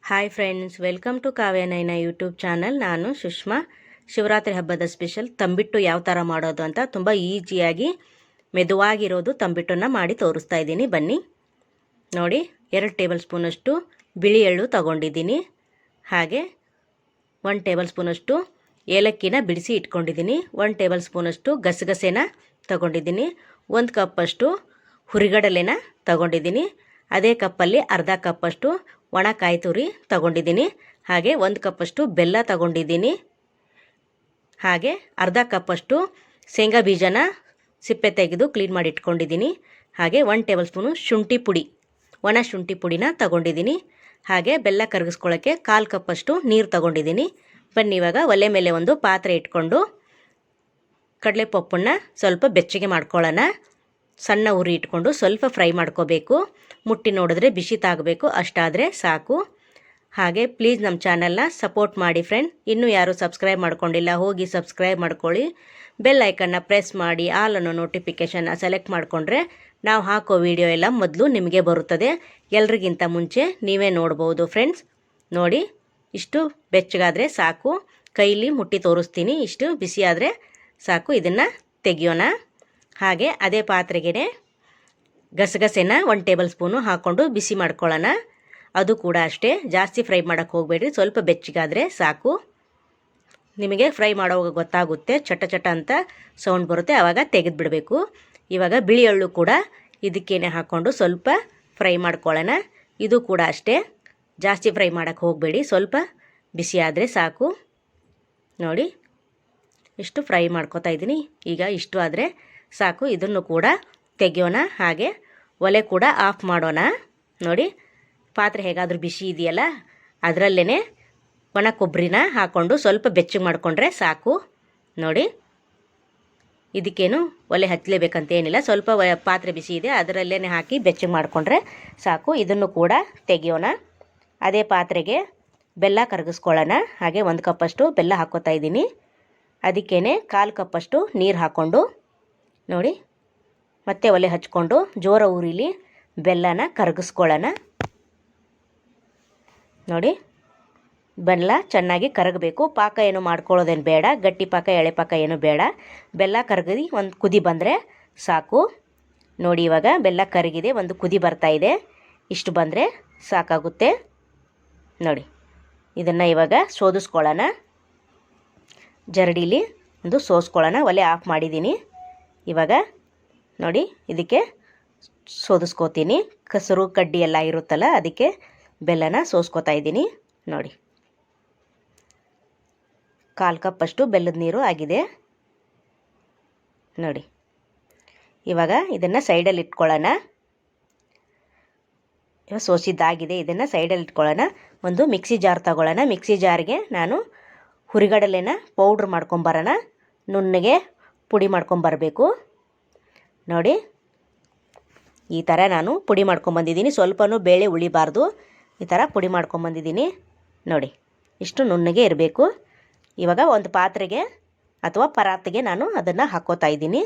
Hi friends, welcome to Kavya ನೈನ YouTube channel. ನಾನು ಸುಷ್ಮಾ. ಶಿವರಾತ್ರಿ ಹಬ್ಬದ ಸ್ಪೆಷಲ್ ತಂಬಿಟ್ಟು ಯಾವ ಥರ ಮಾಡೋದು ಅಂತ ತುಂಬ ಈಸಿಯಾಗಿ ಮೆದುವಾಗಿರೋದು ತಂಬಿಟ್ಟನ್ನು ಮಾಡಿ ತೋರಿಸ್ತಾ ಇದ್ದೀನಿ. ಬನ್ನಿ ನೋಡಿ. 2 ಟೇಬಲ್ ಸ್ಪೂನಷ್ಟು ಬಿಳಿ ಎಳ್ಳು ತಗೊಂಡಿದ್ದೀನಿ. ಹಾಗೆ 1 ಟೇಬಲ್ ಸ್ಪೂನಷ್ಟು ಏಲಕ್ಕಿನ ಬಿಡಿಸಿ ಇಟ್ಕೊಂಡಿದ್ದೀನಿ. 1 ಟೇಬಲ್ ಸ್ಪೂನಷ್ಟು ಗಸಗಸೆನ ತಗೊಂಡಿದ್ದೀನಿ. 1 ಕಪ್ಪಷ್ಟು ಹುರಿಗಡಲೆನ ತಗೊಂಡಿದ್ದೀನಿ. ಅದೇ ಕಪ್ಪಲ್ಲಿ ಅರ್ಧ ಕಪ್ಪಷ್ಟು ಒಣ ಕಾಯಿ ತುರಿ ತಗೊಂಡಿದ್ದೀನಿ. ಹಾಗೆ 1 ಕಪ್ಪಷ್ಟು ಬೆಲ್ಲ ತಗೊಂಡಿದ್ದೀನಿ. ಹಾಗೆ ಅರ್ಧ ಕಪ್ಪಷ್ಟು ಶೇಂಗಾ ಬೀಜನ ಸಿಪ್ಪೆ ತೆಗೆದು ಕ್ಲೀನ್ ಮಾಡಿ ಇಟ್ಕೊಂಡಿದ್ದೀನಿ. ಹಾಗೆ 1 ಟೇಬಲ್ ಸ್ಪೂನು ಶುಂಠಿ ಪುಡಿ, ಒಣ ಶುಂಠಿ ಪುಡಿನ ತಗೊಂಡಿದ್ದೀನಿ. ಹಾಗೆ ಬೆಲ್ಲ ಕರಗಿಸ್ಕೊಳ್ಳೋಕ್ಕೆ 1/4 ಕಪ್ಪಷ್ಟು ನೀರು ತಗೊಂಡಿದ್ದೀನಿ. ಬನ್ನಿ ಇವಾಗ ಒಲೆ ಮೇಲೆ ಒಂದು ಪಾತ್ರೆ ಇಟ್ಕೊಂಡು ಕಡಲೆಪಪ್ಪನ್ನು ಸ್ವಲ್ಪ ಬೆಚ್ಚಗೆ ಮಾಡ್ಕೊಳ್ಳೋಣ. ಸಣ್ಣ ಉರಿ ಇಟ್ಕೊಂಡು ಸ್ವಲ್ಪ ಫ್ರೈ ಮಾಡ್ಕೋಬೇಕು. ಮುಟ್ಟಿ ನೋಡಿದ್ರೆ ಬಿಸಿ ತಾಗಬೇಕು, ಅಷ್ಟಾದರೆ ಸಾಕು. ಹಾಗೆ ಪ್ಲೀಸ್ ನಮ್ಮ ಚಾನಲ್ನ ಸಪೋರ್ಟ್ ಮಾಡಿ ಫ್ರೆಂಡ್. ಇನ್ನೂ ಯಾರು ಸಬ್ಸ್ಕ್ರೈಬ್ ಮಾಡ್ಕೊಂಡಿಲ್ಲ ಹೋಗಿ ಸಬ್ಸ್ಕ್ರೈಬ್ ಮಾಡ್ಕೊಳ್ಳಿ. ಬೆಲ್ ಐಕನ್ನ ಪ್ರೆಸ್ ಮಾಡಿ ಆಲ್ ಅನ್ನೋ ನೋಟಿಫಿಕೇಷನ್ನ ಸೆಲೆಕ್ಟ್ ಮಾಡಿಕೊಂಡ್ರೆ ನಾವು ಹಾಕೋ ವಿಡಿಯೋ ಎಲ್ಲ ಮೊದಲು ನಿಮಗೆ ಬರುತ್ತದೆ. ಎಲ್ರಿಗಿಂತ ಮುಂಚೆ ನೀವೇ ನೋಡ್ಬೋದು ಫ್ರೆಂಡ್ಸ್. ನೋಡಿ, ಇಷ್ಟು ಬೆಚ್ಚಗಾದರೆ ಸಾಕು. ಕೈಲಿ ಮುಟ್ಟಿ ತೋರಿಸ್ತೀನಿ. ಇಷ್ಟು ಬಿಸಿ ಆದರೆ ಸಾಕು. ಇದನ್ನು ತೆಗಿಯೋಣ. ಹಾಗೆ ಅದೇ ಪಾತ್ರೆಗೆ ಗಸಗಸೆನ 1 ಟೇಬಲ್ ಸ್ಪೂನು ಹಾಕ್ಕೊಂಡು ಬಿಸಿ ಮಾಡ್ಕೊಳ್ಳೋಣ. ಅದು ಕೂಡ ಅಷ್ಟೇ, ಜಾಸ್ತಿ ಫ್ರೈ ಮಾಡೋಕ್ಕೆ ಹೋಗಬೇಡ್ರಿ. ಸ್ವಲ್ಪ ಬೆಚ್ಚಗಾದರೆ ಸಾಕು. ನಿಮಗೆ ಫ್ರೈ ಮಾಡೋವಾಗ ಗೊತ್ತಾಗುತ್ತೆ, ಚಟ ಚಟ ಅಂತ ಸೌಂಡ್ ಬರುತ್ತೆ, ಆವಾಗ ತೆಗೆದುಬಿಡಬೇಕು. ಇವಾಗ ಬಿಳಿ ಎಳ್ಳು ಕೂಡ ಇದಕ್ಕೇನೆ ಹಾಕ್ಕೊಂಡು ಸ್ವಲ್ಪ ಫ್ರೈ ಮಾಡ್ಕೊಳ್ಳೋಣ. ಇದು ಕೂಡ ಅಷ್ಟೇ, ಜಾಸ್ತಿ ಫ್ರೈ ಮಾಡೋಕ್ಕೆ ಹೋಗಬೇಡಿ, ಸ್ವಲ್ಪ ಬಿಸಿ ಆದರೆ ಸಾಕು. ನೋಡಿ, ಇಷ್ಟು ಫ್ರೈ ಮಾಡ್ಕೊತಾ ಇದ್ದೀನಿ. ಈಗ ಇಷ್ಟು ಆದರೆ ಸಾಕು. ಇದನ್ನು ಕೂಡ ತೆಗೆಯೋಣ. ಹಾಗೆ ಒಲೆ ಕೂಡ ಆಫ್ ಮಾಡೋಣ. ನೋಡಿ, ಪಾತ್ರೆ ಹೇಗಾದರೂ ಬಿಸಿ ಇದೆಯಲ್ಲ, ಅದರಲ್ಲೇ ಒಣ ಕೊಬ್ಬರಿನ ಹಾಕ್ಕೊಂಡು ಸ್ವಲ್ಪ ಬೆಚ್ಚಗೆ ಮಾಡಿಕೊಂಡ್ರೆ ಸಾಕು. ನೋಡಿ, ಇದಕ್ಕೇನು ಒಲೆ ಹಚ್ಚಲೇಬೇಕಂತ ಏನಿಲ್ಲ. ಸ್ವಲ್ಪ ಪಾತ್ರೆ ಬಿಸಿ ಇದೆ, ಅದರಲ್ಲೇ ಹಾಕಿ ಬೆಚ್ಚಗೆ ಮಾಡಿಕೊಂಡ್ರೆ ಸಾಕು. ಇದನ್ನು ಕೂಡ ತೆಗೆಯೋಣ. ಅದೇ ಪಾತ್ರೆಗೆ ಬೆಲ್ಲ ಕರಗಿಸ್ಕೊಳ್ಳೋಣ. ಹಾಗೆ 1 ಕಪ್ಪಷ್ಟು ಬೆಲ್ಲ ಹಾಕ್ಕೋತಾ ಇದ್ದೀನಿ. ಅದಕ್ಕೇ 1/4 ಕಪ್ಪಷ್ಟು ನೀರು ಹಾಕ್ಕೊಂಡು ನೋಡಿ, ಮತ್ತೆ ಒಲೆ ಹಚ್ಕೊಂಡು ಜೋರ ಉರಿಲಿ ಬೆಲ್ಲನ ಕರಗಿಸ್ಕೊಳ್ಳೋಣ. ನೋಡಿ, ಬೆಲ್ಲ ಚೆನ್ನಾಗಿ ಕರಗಬೇಕು. ಪಾಕ ಏನು ಮಾಡ್ಕೊಳ್ಳೋದೇನು ಬೇಡ, ಗಟ್ಟಿ ಪಾಕ ಎಳೆ ಪಾಕ ಏನು ಬೇಡ. ಬೆಲ್ಲ ಕರಗಿ ಒಂದು ಕುದಿ ಬಂದರೆ ಸಾಕು. ನೋಡಿ, ಇವಾಗ ಬೆಲ್ಲ ಕರಗಿದೆ, ಒಂದು ಕುದಿ ಬರ್ತಾ ಇದೆ. ಇಷ್ಟು ಬಂದರೆ ಸಾಕಾಗುತ್ತೆ. ನೋಡಿ, ಇದನ್ನು ಇವಾಗ ಸೋದಿಸ್ಕೊಳ್ಳೋಣ. ಜರಡಿಲಿ ಒಂದು ಸೋಸ್ಕೊಳ್ಳೋಣ. ಒಲೆ ಆಫ್ ಮಾಡಿದ್ದೀನಿ. ಇವಾಗ ನೋಡಿ, ಇದಕ್ಕೆ ಸೋದಿಸ್ಕೋತೀನಿ. ಕಸರು ಕಡ್ಡಿ ಎಲ್ಲ ಇರುತ್ತಲ್ಲ, ಅದಕ್ಕೆ ಬೆಲ್ಲನ ಸೋಸ್ಕೋತಾ ಇದ್ದೀನಿ. ನೋಡಿ, 1/4 ಕಪ್ಪಷ್ಟು ಬೆಲ್ಲದ ನೀರು ಆಗಿದೆ. ನೋಡಿ, ಇವಾಗ ಇದನ್ನು ಸೈಡಲ್ಲಿ ಇಟ್ಕೊಳ್ಳೋಣ. ಇವಾಗ ಸೋಸಿದ್ದಾಗಿದೆ, ಇದನ್ನು ಸೈಡಲ್ಲಿ ಇಟ್ಕೊಳ್ಳೋಣ. ಒಂದು ಮಿಕ್ಸಿ ಜಾರ್ ತಗೊಳ್ಳೋಣ. ಮಿಕ್ಸಿ ಜಾರ್ಗೆ ನಾನು ಹುರಿಗಡಲೆನ ಪೌಡ್ರ್ ಮಾಡ್ಕೊಂಬರೋಣ. ನುಣ್ಣಗೆ ಪುಡಿ ಮಾಡ್ಕೊಂಬರಬೇಕು. ನೋಡಿ, ಈ ಥರ ನಾನು ಪುಡಿ ಮಾಡ್ಕೊಂಬಂದಿದ್ದೀನಿ. ಸ್ವಲ್ಪನೂ ಬೇಳೆ ಉಳಿಬಾರ್ದು, ಈ ಥರ ಪುಡಿ ಮಾಡ್ಕೊಂಬಂದಿದ್ದೀನಿ. ನೋಡಿ, ಇಷ್ಟು ನುಣ್ಣಗೆ ಇರಬೇಕು. ಇವಾಗ ಒಂದು ಪಾತ್ರೆಗೆ ಅಥವಾ ಪರಾತಿಗೆ ನಾನು ಅದನ್ನು ಹಾಕ್ಕೋತಾ ಇದ್ದೀನಿ.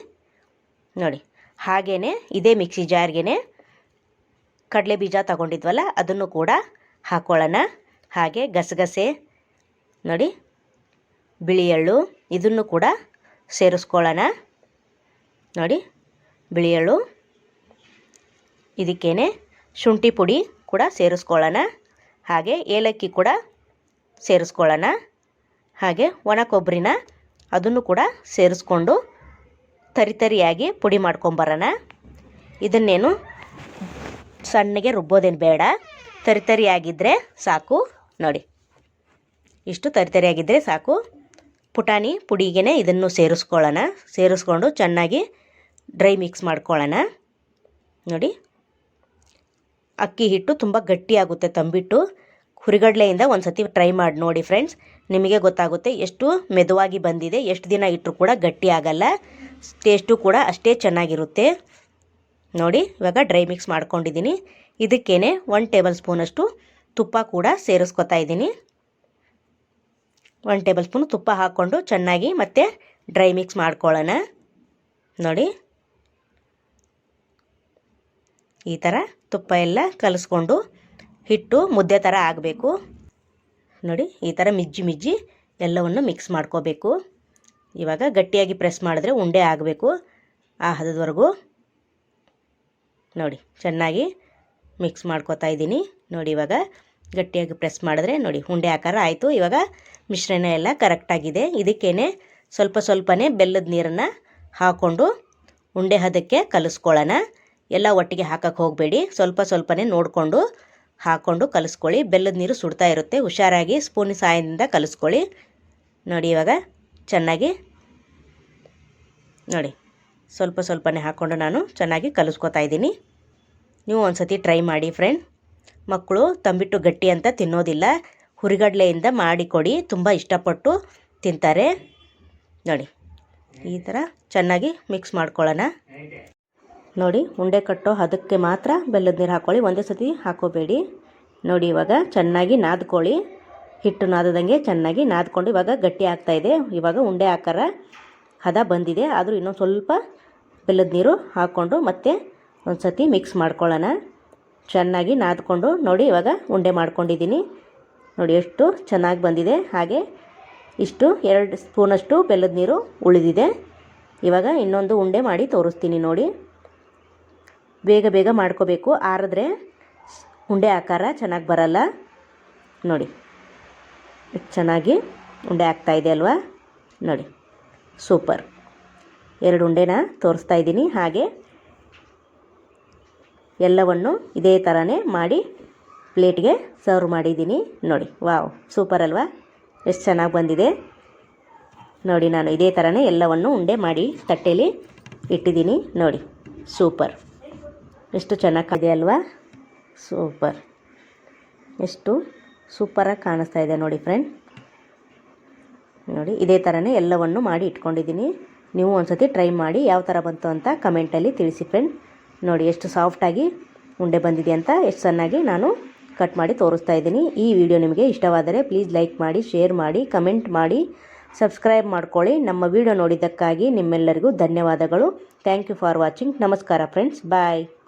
ನೋಡಿ, ಹಾಗೇ ಇದೇ ಮಿಕ್ಸಿ ಜಾರ್ಗೆ ಕಡಲೆ ಬೀಜ ತಗೊಂಡಿದ್ವಲ್ಲ, ಅದನ್ನು ಕೂಡ ಹಾಕ್ಕೊಳ್ಳೋಣ. ಹಾಗೆ ಗಸಗಸೆ, ನೋಡಿ, ಬಿಳಿ ಎಳ್ಳು, ಇದನ್ನು ಕೂಡ ಸೇರಿಸ್ಕೊಳ್ಳೋಣ. ನೋಡಿ, ಬಿಳಿ ಎಳ್ಳು, ಇದಕ್ಕೇನೆ ಶುಂಠಿ ಪುಡಿ ಕೂಡ ಸೇರಿಸ್ಕೊಳ್ಳೋಣ. ಹಾಗೆ ಏಲಕ್ಕಿ ಕೂಡ ಸೇರಿಸ್ಕೊಳ್ಳೋಣ. ಹಾಗೆ ಒಣ ಕೊಬ್ಬರಿನ ಅದನ್ನು ಕೂಡ ಸೇರಿಸ್ಕೊಂಡು ತರಿಯಾಗಿ ಪುಡಿ ಮಾಡ್ಕೊಂಬರೋಣ. ಇದನ್ನೇನು ಸಣ್ಣಗೆ ರುಬ್ಬೋದೇನು ಬೇಡ, ತರಿಯಾಗಿದ್ದರೆ ಸಾಕು. ನೋಡಿ, ಇಷ್ಟು ತರಿಯಾಗಿದ್ದರೆ ಸಾಕು. ಪುಟಾಣಿ ಪುಡಿಗೆ ಇದನ್ನು ಸೇರಿಸ್ಕೊಳ್ಳೋಣ. ಸೇರಿಸ್ಕೊಂಡು ಚೆನ್ನಾಗಿ ಡ್ರೈ ಮಿಕ್ಸ್ ಮಾಡ್ಕೊಳ್ಳೋಣ. ನೋಡಿ, ಅಕ್ಕಿ ಹಿಟ್ಟು ತುಂಬ ಗಟ್ಟಿಯಾಗುತ್ತೆ ತಂಬಿಟ್ಟು. ಹುರಿಗಡಲೆಯಿಂದ ಒಂದು ಸತಿ ಟ್ರೈ ಮಾಡಿ ನೋಡಿ ಫ್ರೆಂಡ್ಸ್, ನಿಮಗೆ ಗೊತ್ತಾಗುತ್ತೆ ಎಷ್ಟು ಮೆದುವಾಗಿ ಬಂದಿದೆ. ಎಷ್ಟು ದಿನ ಇಟ್ಟರೂ ಕೂಡ ಗಟ್ಟಿ ಆಗಲ್ಲ, ಟೇಸ್ಟು ಕೂಡ ಅಷ್ಟೇ ಚೆನ್ನಾಗಿರುತ್ತೆ. ನೋಡಿ, ಇವಾಗ ಡ್ರೈ ಮಿಕ್ಸ್ ಮಾಡ್ಕೊಂಡಿದ್ದೀನಿ. ಇದಕ್ಕೇನೆ 1 ಟೇಬಲ್ ಸ್ಪೂನಷ್ಟು ತುಪ್ಪ ಕೂಡ ಸೇರಿಸ್ಕೊತಾ ಇದ್ದೀನಿ. 1 ಟೇಬಲ್ ಸ್ಪೂನ್ ತುಪ್ಪ ಹಾಕ್ಕೊಂಡು ಚೆನ್ನಾಗಿ ಮತ್ತೆ ಡ್ರೈ ಮಿಕ್ಸ್ ಮಾಡ್ಕೊಳ್ಳೋಣ. ನೋಡಿ, ಈ ಥರ ತುಪ್ಪ ಎಲ್ಲ ಕಲಿಸ್ಕೊಂಡು ಹಿಟ್ಟು ಮುದ್ದೆ ಥರ ಆಗಬೇಕು. ನೋಡಿ ಈ ಥರ ಮಿಜ್ಜಿ ಎಲ್ಲವನ್ನು ಮಿಕ್ಸ್ ಮಾಡ್ಕೋಬೇಕು. ಇವಾಗ ಗಟ್ಟಿಯಾಗಿ ಪ್ರೆಸ್ ಮಾಡಿದ್ರೆ ಉಂಡೆ ಆಗಬೇಕು. ಆ ಹದದವರೆಗೂ ನೋಡಿ ಚೆನ್ನಾಗಿ ಮಿಕ್ಸ್ ಮಾಡ್ಕೋತಾ ಇದ್ದೀನಿ. ನೋಡಿ ಇವಾಗ ಗಟ್ಟಿಯಾಗಿ ಪ್ರೆಸ್ ಮಾಡಿದ್ರೆ ನೋಡಿ ಉಂಡೆ ಆಕಾರ ಆಯಿತು. ಇವಾಗ ಮಿಶ್ರಣ ಎಲ್ಲ ಕರೆಕ್ಟಾಗಿದೆ. ಇದಕ್ಕೇನೆ ಸ್ವಲ್ಪನೇ ಬೆಲ್ಲದ ನೀರನ್ನು ಹಾಕ್ಕೊಂಡು ಉಂಡೆ ಹದಕ್ಕೆ ಕಲಿಸ್ಕೊಳ್ಳೋಣ. ಎಲ್ಲ ಒಟ್ಟಿಗೆ ಹಾಕಕ್ಕೆ ಹೋಗಬೇಡಿ, ಸ್ವಲ್ಪನೇ ನೋಡಿಕೊಂಡು ಹಾಕ್ಕೊಂಡು ಕಲಿಸ್ಕೊಳ್ಳಿ. ಬೆಲ್ಲದ ನೀರು ಸುಡ್ತಾ ಇರುತ್ತೆ, ಹುಷಾರಾಗಿ ಸ್ಪೂನ್ ಸಹಾಯದಿಂದ ಕಲಿಸ್ಕೊಳ್ಳಿ. ನೋಡಿ ಇವಾಗ ಚೆನ್ನಾಗಿ ನೋಡಿ ಸ್ವಲ್ಪನೇ ಹಾಕ್ಕೊಂಡು ನಾನು ಚೆನ್ನಾಗಿ ಕಲಿಸ್ಕೊತಾ ಇದ್ದೀನಿ. ನೀವು ಒಂದು ಸತಿ ಟ್ರೈ ಮಾಡಿ ಫ್ರೆಂಡ್. ಮಕ್ಕಳು ತಂಬಿಟ್ಟು ಗಟ್ಟಿ ಅಂತ ತಿನ್ನೋದಿಲ್ಲ, ಹುರಿಗಡಲೆಯಿಂದ ಮಾಡಿಕೊಡಿ, ತುಂಬ ಇಷ್ಟಪಟ್ಟು ತಿಂತಾರೆ. ನೋಡಿ ಈ ಥರ ಚೆನ್ನಾಗಿ ಮಿಕ್ಸ್ ಮಾಡ್ಕೊಳ್ಳೋಣ. ನೋಡಿ ಉಂಡೆ ಕಟ್ಟೋ ಅದಕ್ಕೆ ಮಾತ್ರ ಬೆಲ್ಲದ ನೀರು ಹಾಕ್ಕೊಳ್ಳಿ, ಒಂದೇ ಸತಿ ಹಾಕೋಬೇಡಿ. ನೋಡಿ ಇವಾಗ ಚೆನ್ನಾಗಿ ನಾದ್ಕೊಳ್ಳಿ, ಹಿಟ್ಟು ನಾದದಂಗೆ ಚೆನ್ನಾಗಿ ನಾದ್ಕೊಂಡು ಇವಾಗ ಗಟ್ಟಿ ಆಗ್ತಾಯಿದೆ. ಇವಾಗ ಉಂಡೆ ಆಕಾರ ಹದ ಬಂದಿದೆ, ಆದರೂ ಇನ್ನೊಂದು ಸ್ವಲ್ಪ ಬೆಲ್ಲದ ನೀರು ಹಾಕ್ಕೊಂಡು ಮತ್ತೆ ಒಂದು ಸತಿ ಮಿಕ್ಸ್ ಮಾಡ್ಕೊಳ್ಳೋಣ. ಚೆನ್ನಾಗಿ ನಾದ್ಕೊಂಡು ನೋಡಿ ಇವಾಗ ಉಂಡೆ ಮಾಡ್ಕೊಂಡಿದ್ದೀನಿ. ನೋಡಿ ಎಷ್ಟು ಚೆನ್ನಾಗಿ ಬಂದಿದೆ. ಹಾಗೆ ಇಷ್ಟು 2 ಸ್ಪೂನಷ್ಟು ಬೆಲ್ಲದ ನೀರು ಉಳಿದಿದೆ. ಇವಾಗ ಇನ್ನೊಂದು ಉಂಡೆ ಮಾಡಿ ತೋರಿಸ್ತೀನಿ ನೋಡಿ. ಬೇಗ ಮಾಡ್ಕೋಬೇಕು, ಆರಿದ್ರೆ ಉಂಡೆ ಆಕಾರ ಚೆನ್ನಾಗಿ ಬರಲ್ಲ. ನೋಡಿ ಎಷ್ಟು ಚೆನ್ನಾಗಿ ಉಂಡೆ ಆಗ್ತಾಯಿದೆ ಅಲ್ವಾ. ನೋಡಿ ಸೂಪರ್. 2 ಉಂಡೆನ ತೋರಿಸ್ತಾ ಇದ್ದೀನಿ. ಹಾಗೆ ಎಲ್ಲವನ್ನು ಇದೇ ಥರನೇ ಮಾಡಿ ಪ್ಲೇಟ್ಗೆ ಸರ್ವ್ ಮಾಡಿದ್ದೀನಿ. ನೋಡಿ ವಾವ್ ಸೂಪರ್ ಅಲ್ವಾ, ಎಷ್ಟು ಚೆನ್ನಾಗಿ ಬಂದಿದೆ. ನೋಡಿ ನಾನು ಇದೇ ಥರನೇ ಎಲ್ಲವನ್ನು ಉಂಡೆ ಮಾಡಿ ತಟ್ಟೆಯಲ್ಲಿ ಇಟ್ಟಿದ್ದೀನಿ. ನೋಡಿ ಸೂಪರ್, ಎಷ್ಟು ಚೆನ್ನಾಗಿದೆ ಅಲ್ವಾ. ಸೂಪರ್, ಎಷ್ಟು ಸೂಪರಾಗಿ ಕಾಣಿಸ್ತಾ ಇದೆ ನೋಡಿ ಫ್ರೆಂಡ್. ನೋಡಿ ಇದೇ ಥರನೇ ಎಲ್ಲವನ್ನು ಮಾಡಿ ಇಟ್ಕೊಂಡಿದ್ದೀನಿ. ನೀವು ಒಂದು ಸತಿ ಟ್ರೈ ಮಾಡಿ ಯಾವ ಥರ ಬಂತು ಅಂತ ಕಮೆಂಟಲ್ಲಿ ತಿಳಿಸಿ ಫ್ರೆಂಡ್. ನೋಡಿ ಎಷ್ಟು ಸಾಫ್ಟಾಗಿ ಉಂಡೆ ಬಂದಿದೆ ಅಂತ, ಎಷ್ಟು ಚೆನ್ನಾಗಿ ನಾನು ಕಟ್ ಮಾಡಿ ತೋರಿಸ್ತಾ ಇದ್ದೀನಿ. ಈ ವಿಡಿಯೋ ನಿಮಗೆ ಇಷ್ಟವಾದರೆ ಪ್ಲೀಸ್ ಲೈಕ್ ಮಾಡಿ, ಶೇರ್ ಮಾಡಿ, ಕಮೆಂಟ್ ಮಾಡಿ, ಸಬ್ಸ್ಕ್ರೈಬ್ ಮಾಡ್ಕೊಳ್ಳಿ. ನಮ್ಮ ವಿಡಿಯೋ ನೋಡಿದ್ದಕ್ಕಾಗಿ ನಿಮ್ಮೆಲ್ಲರಿಗೂ ಧನ್ಯವಾದಗಳು. Thank you for watching. ನಮಸ್ಕಾರ ಫ್ರೆಂಡ್ಸ್, ಬಾಯ್.